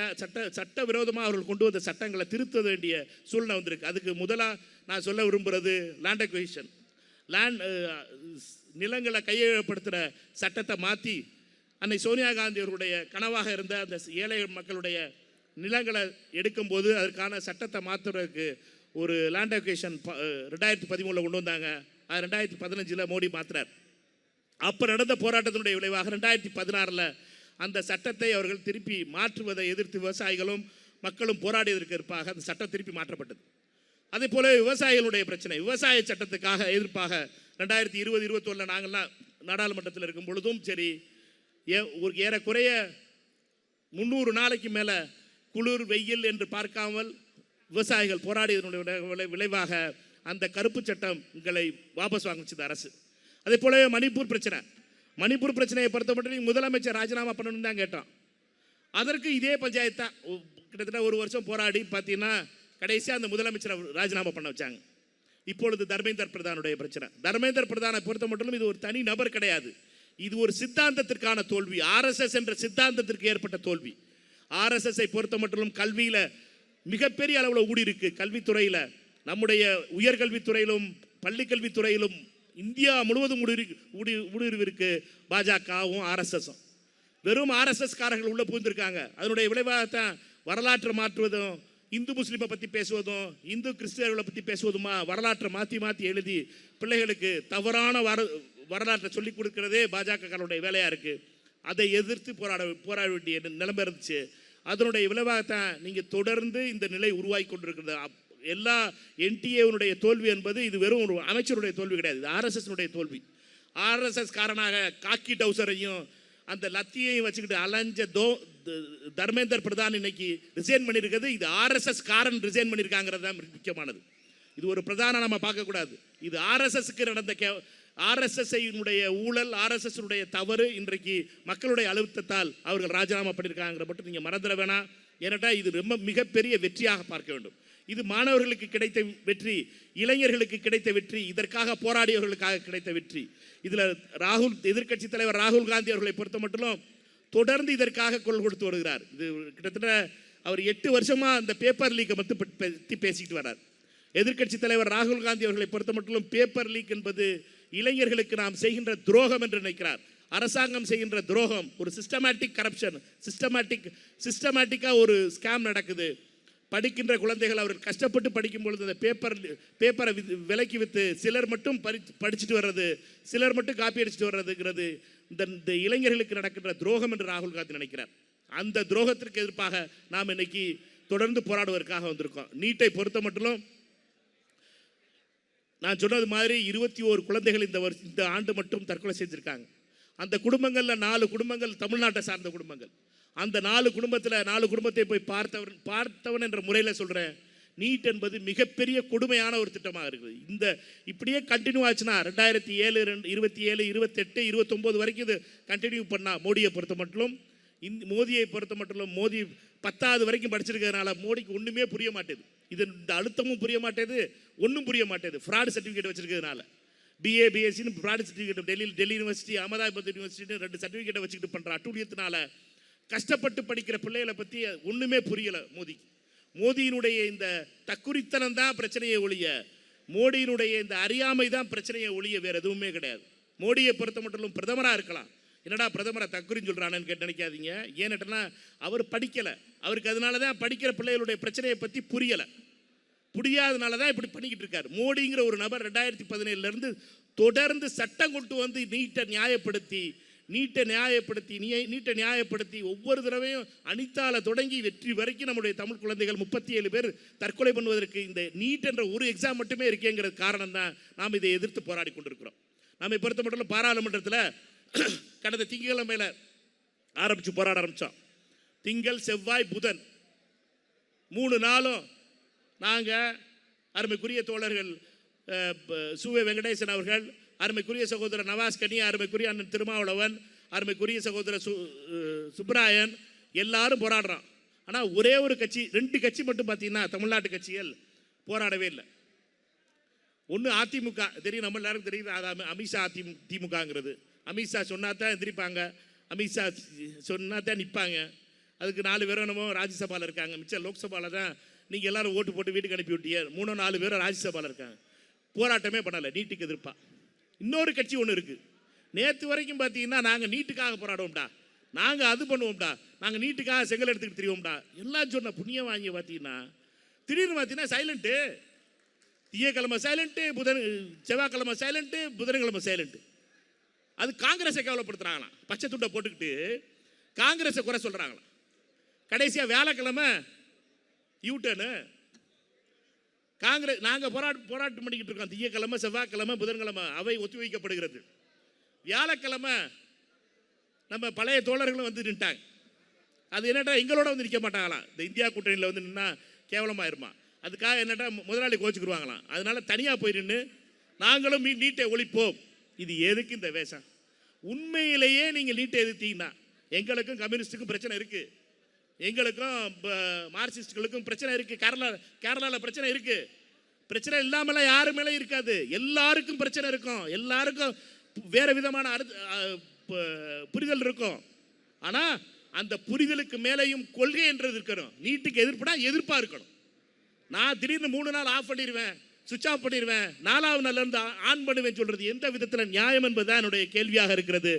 சட்ட விரோதமாக அவர்கள் கொண்டு வந்த சட்டங்களை திருத்த வேண்டிய சூழ்நிலை வந்திருக்கு. அதுக்கு முதலாக நான் சொல்ல விரும்புகிறது லேண்ட் அக்விசிஷன். நிலங்களை கையகப்படுத்துகிற சட்டத்தை மாற்றி அன்னை சோனியா காந்தி அவர்களுடைய கனவாக இருந்த அந்த ஏழை மக்களுடைய நிலங்களை எடுக்கும்போது அதற்கான சட்டத்தை மாற்றுறதுக்கு ஒரு லேண்ட் அக்விசிஷன் 2013 கொண்டு வந்தாங்க. அது 2015 மோடி மாற்றினார். அப்போ நடந்த போராட்டத்தினுடைய விளைவாக 2016 அந்த சட்டத்தை அவர்கள் திருப்பி மாற்றுவதை எதிர்த்து விவசாயிகளும் மக்களும் போராடியதற்கு எதிர்ப்பாக அந்த சட்டம் திருப்பி மாற்றப்பட்டது. அதே போல விவசாயிகளுடைய பிரச்சனை, விவசாய சட்டத்துக்காக எதிர்ப்பாக 2020-21 நாங்கள்லாம் நாடாளுமன்றத்தில் இருக்கும் பொழுதும் சரி, ஒரு ஏறக்குறைய 300 நாளைக்கு மேலே குளிர் வெயில் என்று பார்க்காமல் விவசாயிகள் போராடியதனுடைய விளைவாக அந்த கருப்பு சட்டங்களை வாபஸ் வாங்கிச்சது அரசு. அதே போலவே மணிப்பூர் பிரச்சனையை பொறுத்த மட்டும் முதலமைச்சர் ராஜினாமா பண்ணணும்னு தான் கேட்டோம். அதற்கு இதே பஞ்சாயத்து தான் கிட்டத்தட்ட 1 வருஷம் போராடி பார்த்தீங்கன்னா கடைசியாக அந்த முதலமைச்சரை ராஜினாமா பண்ண வச்சாங்க. இப்பொழுது தர்மேந்திர பிரதானுடைய பிரச்சனை. தர்மேந்திர பிரதானை பொறுத்த மட்டும் இது ஒரு தனி நபர் கிடையாது. இது ஒரு சித்தாந்தத்திற்கான தோல்வி. ஆர்எஸ்எஸ் என்ற சித்தாந்தத்திற்கு ஏற்பட்ட தோல்வி. ஆர்எஸ்எஸ்ஐ பொறுத்த மட்டும் கல்வியில் மிகப்பெரிய அளவில் ஊடி இருக்கு. கல்வித்துறையில், நம்முடைய உயர்கல்வித்துறையிலும் பள்ளிக்கல்வித்துறையிலும் இந்தியா முழுவதும் ஊடுருவி இருக்கு பாஜகவும் ஆர்எஸ்எஸும். வெறும் ஆர்எஸ்எஸ் காரர்கள் உள்ள புகுந்திருக்காங்க. அதனுடைய விளைவாகத்தான் வரலாற்றை மாற்றுவதும், இந்து முஸ்லீமை பற்றி பேசுவதும், இந்து கிறிஸ்தவர்களை பற்றி பேசுவதுமா வரலாற்றை மாற்றி எழுதி பிள்ளைகளுக்கு தவறான வரலாற்றை சொல்லிக் கொடுக்கிறதே பாஜகங்களுடைய வேலையாக இருக்குது. அதை எதிர்த்து போராட வேண்டிய நிலைமை இருந்துச்சு. அதனுடைய விளைவாகத்தான் நீங்கள் தொடர்ந்து இந்த நிலை உருவாக்கி கொண்டிருக்கிறது. எல்லா என்டிஏனுடைய தோல்வி என்பது இது வெறும் ஒரு அமைச்சருடைய தோல்வி கிடையாது, இது ஆர்எஸ்எஸ்னுடைய தோல்வி. ஆர்எஸ்எஸ் காரனாக காக்கி டவுசரையும் அந்த லத்தியையும் வச்சுக்கிட்டு அலைஞ்ச தர்மேந்திர பிரதான் இன்னைக்கு ரிசைன் பண்ணியிருக்கிறது. இது ஆர்எஸ்எஸ் காரன் ரிசைன் பண்ணியிருக்காங்கிறது தான் முக்கியமானது. இது ஒரு பிரதான நம்ம பார்க்கக்கூடாது. இது ஆர்எஸ்எஸ்க்கு நடந்த ஆர்எஸ்எஸ்னுடைய ஊழல், ஆர்எஸ்எஸ்னுடைய தவறு. இன்றைக்கு மக்களுடைய அழுத்தத்தால் அவர்கள் ராஜினாமா பண்ணியிருக்காங்கிற மட்டும் நீங்கள் மறந்துட வேணாம். ஏன்னாட்டா இது ரொம்ப மிகப்பெரிய வெற்றியாக பார்க்க வேண்டும். இது மாணவர்களுக்கு கிடைத்த வெற்றி, இளைஞர்களுக்கு கிடைத்த வெற்றி, இதற்காக போராடியவர்களுக்காக கிடைத்த வெற்றி. இதில் எதிர்க்கட்சி தலைவர் ராகுல் காந்தி அவர்களை பொறுத்த மட்டும் தொடர்ந்து இதற்காக குரல் கொடுத்து வருகிறார். இது கிட்டத்தட்ட அவர் 8 வருஷமாக அந்த பேப்பர் லீக்கை பற்றி பேசிக்கிட்டு வர்றார். எதிர்க்கட்சி தலைவர் ராகுல் காந்தி அவர்களை பொறுத்த மட்டும் பேப்பர் லீக் என்பது இளைஞர்களுக்கு நாம் செய்கின்ற துரோகம் என்று நினைக்கிறார். அரசாங்கம் செய்கின்ற துரோகம், ஒரு சிஸ்டமேட்டிக் கரப்ஷன், சிஸ்டமேட்டிக்காக ஒரு ஸ்கேம் நடக்குது. படிக்கின்ற குழந்தைகள் அவர்கள் கஷ்டப்பட்டு படிக்கும் பொழுது அந்த பேப்பரை விலைக்கு விற்று சிலர் மட்டும் படிச்சுட்டு வர்றது, சிலர் மட்டும் காப்பி அடிச்சுட்டு வர்றதுங்கிறது இந்த இளைஞர்களுக்கு நடக்கின்ற துரோகம் என்று ராகுல் காந்தி நினைக்கிறார். அந்த துரோகத்திற்கு எதிர்ப்பாக நாம் இன்னைக்கு தொடர்ந்து போராடுவதற்காக வந்திருக்கோம். நீட்டை பொறுத்த மட்டும் நான் சொன்னது மாதிரி 21 குழந்தைகள் இந்த ஆண்டு மட்டும் தற்கொலை செஞ்சிருக்காங்க. அந்த குடும்பங்களில் 4 குடும்பங்கள் தமிழ்நாட்டை சார்ந்த குடும்பங்கள். அந்த 4 குடும்பத்தில் 4 குடும்பத்தை போய் பார்த்தவன் என்ற முறையில் சொல்கிறேன், நீட் என்பது மிகப்பெரிய கொடுமையான ஒரு திட்டமாக இருக்குது. இப்படியே கண்டினியூ ஆச்சுன்னா 2007, 27, 28, 29 வரைக்கும் இது கண்டினியூ பண்ணால் மோடியை பொறுத்த மட்டும் மோடி 10வது வரைக்கும் படிச்சிருக்கிறதுனால மோடிக்கு ஒன்றுமே புரிய மாட்டேது. இந்த அழுத்தமும் புரிய மாட்டேது, ஒன்றும் புரிய மாட்டேது. ஃப்ராடு சர்டிஃபிகேட் வச்சிருக்கிறதுனால BA BSc fraud certificate Delhi university, Ahmedabad university 2 சர்டிஃபிகேட்டை வச்சுக்கிட்டு பண்ணுற அட்டூழியத்தினால கஷ்டப்பட்டு படிக்கிற பிள்ளைகளை பற்றி ஒன்றுமே புரியலை மோடிக்கு. மோடியினுடைய இந்த தக்குரித்தனம் தான் பிரச்சனையை ஒழிய, மோடியினுடைய இந்த அறியாமை தான் பிரச்சனையை ஒழிய வேறு எதுவுமே கிடையாது. மோடியை பொறுத்த மட்டும் பிரதமராக இருக்கலாம். என்னடா பிரதமரை தக்குரின்னு சொல்கிறானு கேட்டு நினைக்காதீங்க. ஏன்னுட்டனா அவர் படிக்கலை, அவருக்கு அதனால தான் படிக்கிற பிள்ளைகளுடைய பிரச்சனையை பற்றி புரியாதனால தான் இப்படி பண்ணிக்கிட்டு இருக்கார். மோடிங்கிற ஒரு நபர் 2017 தொடர்ந்து சட்டம் கொண்டு வந்து நீட்டை நியாயப்படுத்தி ஒவ்வொரு தடவையும் அனிதால தொடங்கி வெற்றி வரைக்கும் நம்முடைய தமிழ் குழந்தைகள் 37 பேர் தற்கொலை பண்ணுவதற்கு இந்த நீட் என்ற ஒரு எக்ஸாம் மட்டுமே இருக்கேங்கிறது காரணம் தான் நாம் இதை எதிர்த்து போராடி கொண்டிருக்கிறோம். நம்மை பொறுத்த மட்டும் பாராளுமன்றத்தில் கடந்த திங்கட்கிழமையில் போராட ஆரம்பித்தோம். திங்கள், செவ்வாய், புதன் 3 நாளும் நாங்கள் அருமைக்குரிய தோழர்கள் சுவே வெங்கடேசன் அவர்கள், அருமைக்குரிய சகோதரர் நவாஸ் கனி, அருமைக்குரிய அண்ணன் திருமாவளவன், அருமைக்குரிய சகோதரர் சுப்ராயன் எல்லாரும் போராடுறோம். ஆனால் ஒரே ஒரு கட்சி, 2 கட்சி மட்டும் பார்த்தீங்கன்னா தமிழ்நாட்டு கட்சிகள் போராடவே இல்லை. ஒன்று அதிமுக, தெரியும், நம்ம எல்லாருக்கும் தெரியுது. அது அமித்ஷா திமுகங்கிறது. அமித்ஷா சொன்னா தான் எந்திரிப்பாங்க, அமித்ஷா சொன்னா தான் நிற்பாங்க. அதுக்கு 4 பேரும் என்னமோ ராஜ்யசபாவில் இருக்காங்க, மிச்சம் லோக்சபாவில் தான் நீங்கள் எல்லாரும் ஓட்டு போட்டு வீட்டுக்கு அனுப்பி விட்டீங்க. 3-4 பேரும் ராஜ்யசபாவில் இருக்காங்க. போராட்டமே பண்ணலை நீட்டுக்கு எதிர்ப்பா. இன்னொரு கட்சி ஒன்று இருக்குது. நேற்று வரைக்கும் பார்த்தீங்கன்னா நாங்கள் நீட்டுக்காக போராடுவோம்டா, நாங்கள் அது பண்ணுவோம்டா, நாங்கள் நீட்டுக்காக செங்கல் எடுத்துக்கிட்டு தெரியுவோம்டா எல்லாம் சொன்ன புண்ணியம் வாங்கி பார்த்தீங்கன்னா திடீர்னு பார்த்தீங்கன்னா சைலண்ட்டு. திங்கக்கிழமை சைலண்ட்டு, செவ்வாய்க்கிழமை சைலண்ட்டு, புதன்கிழமை சைலண்ட்டு. அது காங்கிரஸை கேவலப்படுத்துகிறாங்களாம். பச்சை துண்டை போட்டுக்கிட்டு காங்கிரஸை குறை சொல்கிறாங்களாம். கடைசியாக வியாழக்கிழமை யூட்டர்னு. காங்கிரஸ் நாங்கள் போராட்டம் பண்ணிக்கிட்டு இருக்கோம். திங்கக்கிழமை, செவ்வாய்க்கிழமை, புதன்கிழமை அவை ஒத்திவைக்கப்படுகிறது. வியாழக்கிழமை நம்ம பழைய தோழர்களும் வந்து நின்ட்டாங்க. அது என்னட்டா எங்களோட வந்து நிற்க மாட்டாங்களாம். இந்த இந்தியா கூட்டணியில் வந்து நின்னா கேவலமாயிருமா, அதுக்காக என்னட்டா முதலாளி கோச்சுக்குருவாங்களாம். அதனால தனியாக போய் நின்று நாங்களும் நீட்டை ஒழிப்போம். இது எதுக்கு இந்த வேஷம்? உண்மையிலேயே நீங்கள் நீட்டை எதிர்த்தீங்கன்னா எங்களுக்கும் கம்யூனிஸ்டுக்கும் பிரச்சனை இருக்குது, எங்களுக்கும் மார்க்சிஸ்டுகளுக்கும் பிரச்சனை இருக்குது, கேரளாவில் பிரச்சனை இருக்குது. பிரச்சனை இல்லாமலாம் யாரு மேலே இருக்காது, எல்லாருக்கும் பிரச்சனை இருக்கும், எல்லாருக்கும் வேறு விதமான புரிதல் இருக்கும். ஆனால் அந்த புரிதலுக்கு மேலேயும் கொள்கை என்றது இருக்கணும். நீட்டுக்கு எதிர்ப்பாக இருக்கணும். நான் திடீர்னு 3 நாள் ஆஃப் பண்ணிடுவேன், சுவிட்ச் ஆஃப் பண்ணிடுவேன், 4வது நாள்ல இருந்து ஆன் பண்ணுவேன் சொல்றது எந்த விதத்தில் நியாயம் என்பதுதான் என்னுடைய கேள்வியாக இருக்கிறது.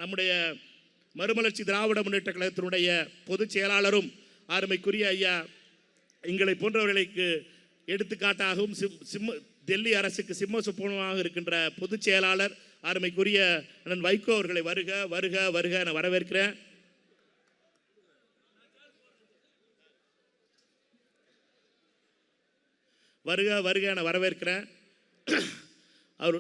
நம்முடைய மறுமலர்ச்சி திராவிட முன்னேற்ற கழகத்தினுடைய பொதுச் செயலாளரும் அருமைக்குரிய ஐயா எங்களை போன்றவர்களுக்கு எடுத்துக்காட்டாகவும் டெல்லி அரசுக்கு சிம்ம சுப்பனமாக இருக்கின்ற பொதுச் செயலாளர் அருமைக்குரிய அண்ணன் வைகோ அவர்களை வருக வருக வருக என வரவேற்கிறேன். வருக வருக என வரவேற்கிறேன். அவர்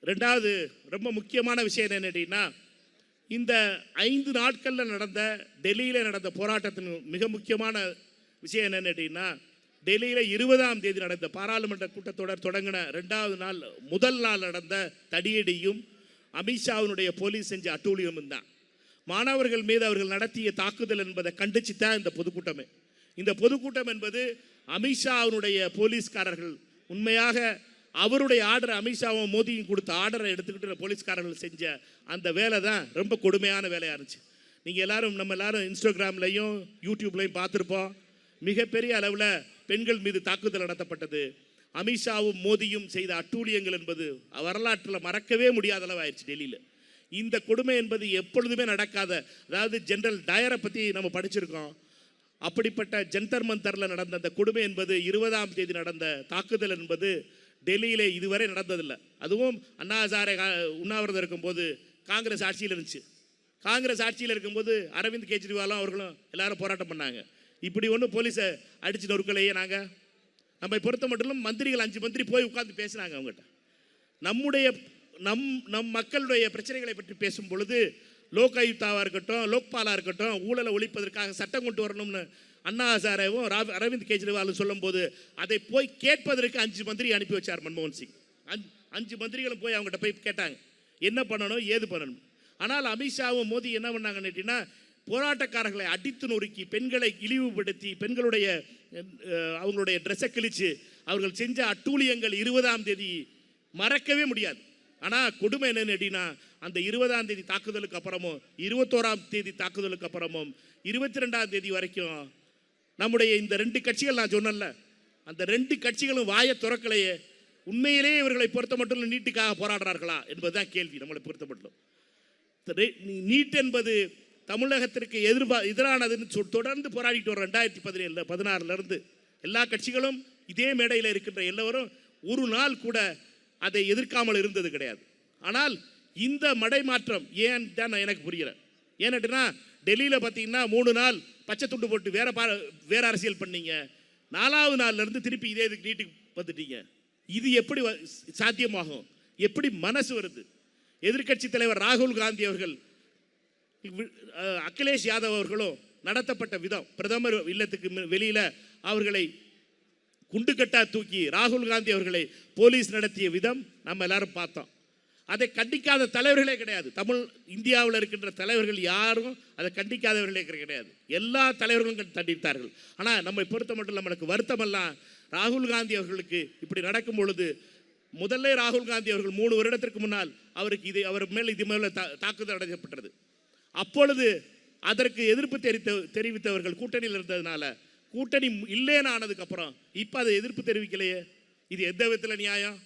ரெண்டாவது ரொம்ப முக்கியமான விஷயம் என்னன்னா, இந்த 5 நாட்களில் நடந்த டெல்லியில் நடந்த போராட்டத்தின் மிக முக்கியமான விஷயம் என்னன்னா, டெல்லியில் 20ஆம் தேதி நடந்த பாராளுமன்ற கூட்டத்தொடர் தொடங்கின 2வது நாள் முதல் நாள் நடந்த தடியடியும் அமித்ஷாவினுடைய போலீஸ் செஞ்ச அட்டூழியமும் தான். மாணவர்கள் மீது அவர்கள் நடத்திய தாக்குதல் என்பதை கண்டிச்சு தான் இந்த பொதுக்கூட்டமே. இந்த பொதுக்கூட்டம் என்பது அமித்ஷாவினுடைய போலீஸ்காரர்கள் உண்மையாக அவருடைய ஆர்டர், அமித்ஷாவும் மோடியும் கொடுத்த ஆர்டரை எடுத்துக்கிட்டு போலீஸ்காரர்கள் செஞ்ச அந்த வேலை தான் ரொம்ப கொடுமையான வேலையாக இருந்துச்சு. நீங்கள் எல்லாரும் நம்ம எல்லாரும் இன்ஸ்டாகிராம்லையும் யூடியூப்லையும் பார்த்துருப்போம். மிகப்பெரிய அளவில் பெண்கள் மீது தாக்குதல் நடத்தப்பட்டது. அமித்ஷாவும் மோடியும் செய்த அட்டூழியங்கள் என்பது வரலாற்றில் மறக்கவே முடியாத அளவாயிடுச்சு டெல்லியில். இந்த கொடுமை என்பது எப்பொழுதுமே நடக்காத, அதாவது ஜெனரல் டயரை பற்றி நம்ம படிச்சிருக்கோம். அப்படிப்பட்ட ஜந்தர் மந்தரில் நடந்த அந்த கொடுமை என்பது 20ஆம் தேதி நடந்த தாக்குதல் என்பது டெல்லியிலே இதுவரை நடந்ததில்லை. அதுவும் அண்ணா ஹசாரே உண்ணாவிரதம் இருக்கும்போது காங்கிரஸ் ஆட்சியில் இருந்துச்சு. காங்கிரஸ் ஆட்சியில் இருக்கும்போது அரவிந்த் கெஜ்ரிவாலும் அவர்களும் எல்லாரும் போராட்டம் பண்ணாங்க. இப்படி ஒன்று போலீஸை அடித்து நொறுக்கலையே. நம்மை பொறுத்த மட்டும் மந்திரிகள் 5 மந்திரி போய் உட்கார்ந்து பேசினாங்க அவங்ககிட்ட. நம் மக்களுடைய பிரச்சனைகளை பற்றி பேசும் பொழுது லோக் ஆயுக்தாவாக இருக்கட்டும், லோக்பாலாக இருக்கட்டும், ஊழலை ஒழிப்பதற்காக சட்டம் கொண்டு வரணும்னு அண்ணா ஹசாரேவும் அரவிந்த் கெஜ்ரிவாலும் சொல்லும்போது அதை போய் கேட்பதற்கு 5 மந்திரி அனுப்பி வச்சார் மன்மோகன் சிங். 5 மந்திரிகளும் போய் அவங்ககிட்ட போய் கேட்டாங்க என்ன பண்ணணும் ஏது பண்ணணும். ஆனால் அமித்ஷாவும் மோடி என்ன பண்ணாங்கன்னு கேட்டீங்கன்னா, போராட்டக்காரர்களை அடித்து நொறுக்கி, பெண்களை இழிவுபடுத்தி, பெண்களுடைய அவங்களுடைய ட்ரெஸ்ஸை கிழிச்சு அவர்கள் செஞ்ச அட்டூழியங்கள் 20ஆம் தேதி மறக்கவே முடியாது. ஆனால் கொடுமை என்னன்னு கேட்டீங்கன்னா, அந்த 20ஆம் தேதி தாக்குதலுக்கு அப்புறமும் 21ஆம் தேதி தாக்குதலுக்கு அப்புறமும் 22ஆம் தேதி வரைக்கும் நம்முடைய இந்த 2 கட்சிகள் நான் சொன்னல, அந்த 2 கட்சிகளும் வாயை துறக்கலையே. உண்மையிலேயே இவர்களை பொறுத்த மட்டும் நீட்டுக்காக போராடுறார்களா என்பதுதான் கேள்வி. நம்மளை பொறுத்த மட்டும் நீட் என்பது தமிழகத்திற்கு எதிரானதுன்னு தொடர்ந்து போராடிட்டு வரோம். 2017 16 எல்லா கட்சிகளும் இதே மேடையில் இருக்கின்ற எல்லோரும் ஒரு நாள் கூட அதை எதிர்க்காமல் இருந்தது கிடையாது. ஆனால் இந்த மடை மாற்றம் ஏன் தான் எனக்கு புரியல. ஏன்னா டெல்லியில் பார்த்தீங்கன்னா 3 நாள் பச்சை துண்டு போட்டு வேற அரசியல் பண்ணீங்க. 4ஆவது நாள்ல இருந்து திருப்பி இதே இதுக்கு நீட்டுக்கு வந்துட்டீங்க. இது எப்படி சாத்தியமாகும்? எப்படி மனசு வருது? எதிர்க்கட்சி தலைவர் ராகுல் காந்தி அவர்கள், அகிலேஷ் யாதவ் அவர்களும் நடத்தப்பட்ட விதம், பிரதமர் இல்லத்துக்கு வெளியில அவர்களை குண்டுக்கட்டா தூக்கி ராகுல் காந்தி அவர்களை போலீஸ் நடத்திய விதம் நம்ம எல்லாரும் பார்த்தோம். அதை கண்டிக்காத தலைவர்களே கிடையாது. இந்தியாவில் இருக்கின்ற தலைவர்கள் யாரும் அதை கண்டிக்காதவர்களே கிடையாது. எல்லா தலைவர்களும் கண்டித்தார்கள். ஆனால் நம்மை பொறுத்த மட்டும் நம்மளுக்கு வருத்தமெல்லாம் ராகுல் காந்தி அவர்களுக்கு இப்படி நடக்கும் பொழுது, முதல்ல ராகுல் காந்தி அவர்கள் 3 வருடத்திற்கு முன்னால் அவர் மேல் இது மேல தாக்குதல் நடத்தப்பட்டது. அப்பொழுது அதற்கு எதிர்ப்பு தெரிவித்தவர்கள் கூட்டணியில் இருந்ததுனால, கூட்டணி இல்லைன்னு ஆனதுக்கு அப்புறம் இப்போ அதை எதிர்ப்பு தெரிவிக்கலையே. இது எந்த விதத்தில் நியாயம்?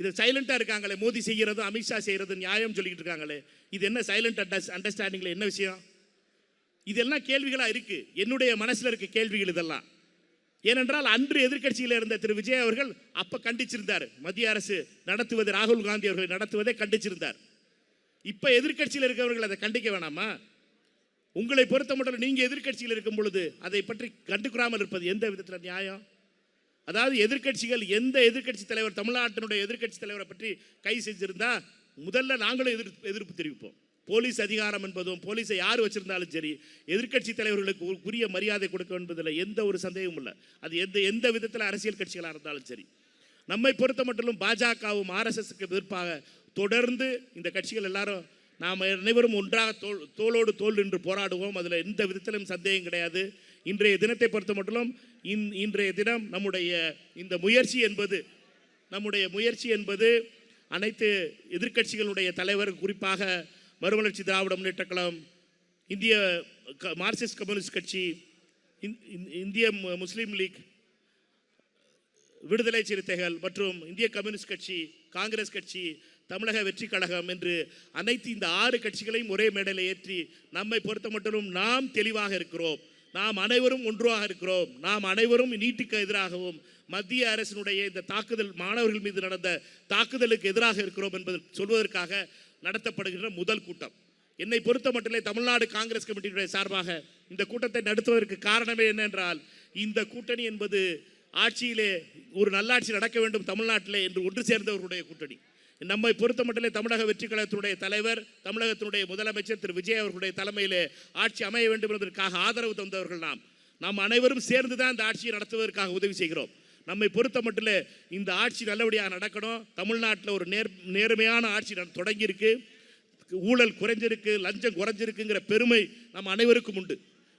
இது சைலண்டாக இருக்காங்களே, மோடி செய்கிறதும் அமித்ஷா செய்கிறதும் நியாயம் சொல்லிக்கிட்டு இருக்காங்களே. இது என்ன சைலண்ட் அண்டர்ஸ்டாண்டிங்கில் என்ன விஷயம்? இதெல்லாம் கேள்விகளாக இருக்குது. என்னுடைய மனசில் இருக்க கேள்விகள் இதெல்லாம். ஏனென்றால் அன்று எதிர்க்கட்சியில் இருந்த திரு விஜய் அவர்கள் அப்போ கண்டிச்சிருந்தார். மத்திய அரசு நடத்துவது, ராகுல் காந்தி அவர்கள் நடத்துவதை கண்டிச்சிருந்தார். இப்போ எதிர்க்கட்சியில் இருக்கிறவர்கள் அதை கண்டிக்க வேணாமா? உங்களை பொறுத்த மட்டும் நீங்கள் எதிர்க்கட்சியில் இருக்கும் பொழுது அதை பற்றி கண்டுக்கிறாமல் இருப்பது எந்த விதத்தில் நியாயம்? அதாவது எதிர்க்கட்சிகள், எந்த எதிர்க்கட்சி தலைவர் தமிழ்நாட்டினுடைய எதிர்க்கட்சி தலைவரை பற்றி கை செஞ்சிருந்தா முதல்ல நாங்களும் எதிர்ப்பு தெரிவிப்போம். போலீஸ் அதிகாரம் என்பதும், போலீஸை யார் வச்சிருந்தாலும் சரி, எதிர்க்கட்சி தலைவர்களுக்கு உரிய மரியாதை கொடுக்க என்பதில் எந்த ஒரு சந்தேகமும் இல்லை. அது எந்த விதத்தில் அரசியல் கட்சிகளாக இருந்தாலும் சரி. நம்மை பொறுத்த மட்டும் பாஜகவும் RSSக்கு எதிர்ப்பாக தொடர்ந்து இந்த கட்சிகள் எல்லாரும் நாம் அனைவரும் ஒன்றாக தோளோடு தோல் நின்று போராடுவோம். அதில் எந்த விதத்திலும் சந்தேகம் கிடையாது. இன்றைய தினத்தை பொறுத்த மட்டும் இன்றைய தினம் நம்முடைய இந்த முயற்சி என்பது அனைத்து எதிர்க்கட்சிகளுடைய தலைவர், குறிப்பாக மறுமலர்ச்சி திராவிட முன்னேற்ற கழகம், இந்திய மார்க்சிஸ்ட் கம்யூனிஸ்ட் கட்சி, இந்திய முஸ்லீம் லீக், விடுதலை சிறுத்தைகள் மற்றும் இந்திய கம்யூனிஸ்ட் கட்சி, காங்கிரஸ் கட்சி, தமிழக வெற்றி கழகம் என்று அனைத்து இந்த 6 கட்சிகளையும் ஒரே மேடையில் ஏற்றி நம்மை பொறுத்த மட்டும் நாம் தெளிவாக இருக்கிறோம். நாம் அனைவரும் ஒன்றாக இருக்கிறோம். நாம் அனைவரும் நீட்டுக்கு எதிராகவும் மத்திய அரசினுடைய இந்த தாக்குதல், மாணவர்கள் மீது நடந்த தாக்குதலுக்கு எதிராக இருக்கிறோம் என்பதை சொல்வதற்காக நடத்தப்படுகின்ற முதல் கூட்டம். என்னை பொறுத்த மட்டுமே தமிழ்நாடு காங்கிரஸ் கமிட்டியினுடைய சார்பாக இந்த கூட்டத்தை நடத்துவதற்கு காரணமே என்னென்றால், இந்த கூட்டணி என்பது ஆட்சியிலே ஒரு நல்லாட்சி நடக்க வேண்டும் தமிழ்நாட்டிலே என்று ஒன்று சேர்ந்தவர்களுடைய கூட்டணி. நம்மை பொறுத்த மட்டுமே தமிழக வெற்றி கழகத்தினுடைய தலைவர், தமிழகத்தினுடைய முதலமைச்சர் திரு விஜய் அவர்களுடைய தலைமையிலே ஆட்சி அமைய வேண்டும் என்பதற்காக ஆதரவு தந்தவர்கள் நாம் அனைவரும் சேர்ந்து தான் இந்த ஆட்சியை நடத்துவதற்காக உதவி செய்கிறோம். நம்மை பொறுத்த மட்டும் இந்த ஆட்சி நல்லபடியாக நடக்கணும். தமிழ்நாட்டில் ஒரு நேர்மையான ஆட்சி தொடங்கியிருக்கு. ஊழல் குறைஞ்சிருக்கு, லஞ்சம் குறைஞ்சிருக்குங்கிற பெருமை நம் அனைவருக்கும் உண்டு.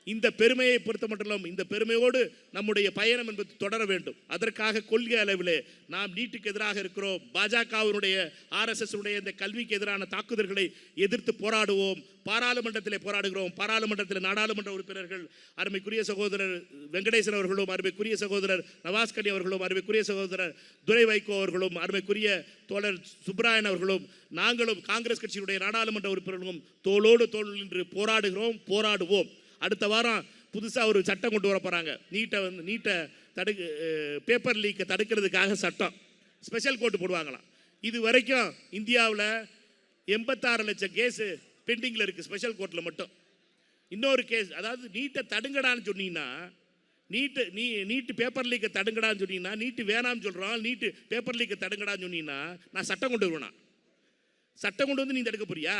இந்த பெருமையை பொறுத்த மட்டும் இந்த பெருமையோடு நம்முடைய பயணம் என்பது தொடர வேண்டும். அதற்காக கொள்கை அளவிலே நாம் நீட்டுக்கு எதிராக இருக்கிறோம். பாஜகவினுடைய RSS உடைய இந்த கல்விக்கு எதிரான தாக்குதல்களை எதிர்த்து போராடுவோம். பாராளுமன்றத்திலே போராடுகிறோம். பாராளுமன்றத்தில் நாடாளுமன்ற உறுப்பினர்கள் அருமைக்குரிய சகோதரர் வெங்கடேசன் அவர்களும், அருமைக்குரிய சகோதரர் நவாஸ்கனி அவர்களும், அருமைக்குரிய சகோதரர் துரை வைகோ அவர்களும், அருமைக்குரிய தோழர் சுப்ராயன் அவர்களும், நாங்களும் காங்கிரஸ் கட்சியினுடைய நாடாளுமன்ற உறுப்பினர்களும் தோளோடு தோள் நின்று போராடுவோம். அடுத்த வாரம் புதுசாக ஒரு சட்டம் கொண்டு வர போகிறாங்க. நீட்டை பேப்பர் லீக்கை தடுக்கிறதுக்காக சட்டம், ஸ்பெஷல் கோர்ட்டு போடுவாங்களாம். இது வரைக்கும் இந்தியாவில் 86 லட்சம் கேஸு பெண்டிங்கில் இருக்குது ஸ்பெஷல் கோர்ட்டில் மட்டும். இன்னொரு கேஸ், அதாவது நீட்டை தடுங்கடான்னு சொன்னீங்கன்னா, நீட்டு பேப்பர் லீக்கை தடுங்கடான்னு சொன்னீங்கன்னா, நீட்டு வேணாம்னு சொல்கிறோம், நீட்டு பேப்பர் லீக்கை தடுங்கடான்னு சொன்னீங்கன்னா நான் சட்டம் கொண்டு வருவேனா? சட்டம் கொண்டு வந்து நீ தடுக்க போறியா?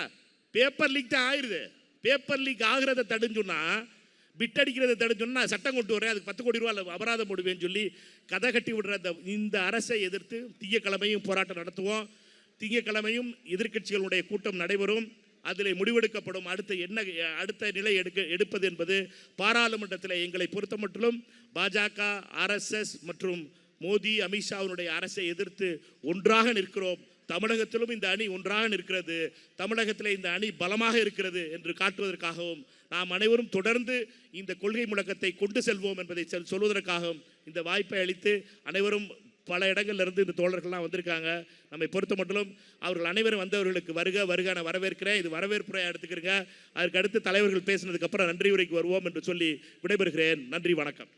பேப்பர் லீக் தான் ஆயிடுது. பேப்பர் லீக் ஆகிறத தடுன்னு சொன்னால், பிட் அடிக்கிறத தடுன்னு சொன்னால் நான் சட்டம் கொண்டு வரேன், அதுக்கு 10 கோடி ரூபா அபராதம் போடுவேன்னு சொல்லி கதை கட்டி விடுற இந்த அரசை எதிர்த்து திங்கட்கிழமையும் போராட்டம் நடத்துவோம். திங்கட்கிழமையும் எதிர்க்கட்சிகளுடைய கூட்டம் நடைபெறும். அதில் முடிவெடுக்கப்படும். அடுத்த நிலை எடுப்பது என்பது பாராளுமன்றத்தில் எங்களை பொறுத்தமட்டிலும் பாஜக, RSS மற்றும் மோடி, அமித்ஷாவினுடைய அரசை எதிர்த்து ஒன்றாக நிற்கிறோம். தமிழகத்திலும் இந்த அணி ஒன்றாக நிற்கிறது, தமிழகத்தில் இந்த அணி பலமாக இருக்கிறது என்று காட்டுவதற்காகவும் நாம் அனைவரும் தொடர்ந்து இந்த கொள்கை முழக்கத்தை கொண்டு செல்வோம் என்பதை சொல்வதற்காகவும் இந்த வாய்ப்பை அளித்து அனைவரும் பல இடங்கள்லேருந்து இந்த தோழர்கள்லாம் வந்திருக்காங்க. நம்மை பொறுத்த மட்டும் அவர்கள் அனைவரும் வந்தவர்களுக்கு வருக நான் வரவேற்கிறேன். இது வரவேற்புரையாக எடுத்துக்கிறேங்க. அதற்கு அடுத்து தலைவர்கள் பேசினதுக்கப்புறம் நன்றி உரைக்கு வருவோம் என்று சொல்லி விடைபெறுகிறேன். நன்றி, வணக்கம்.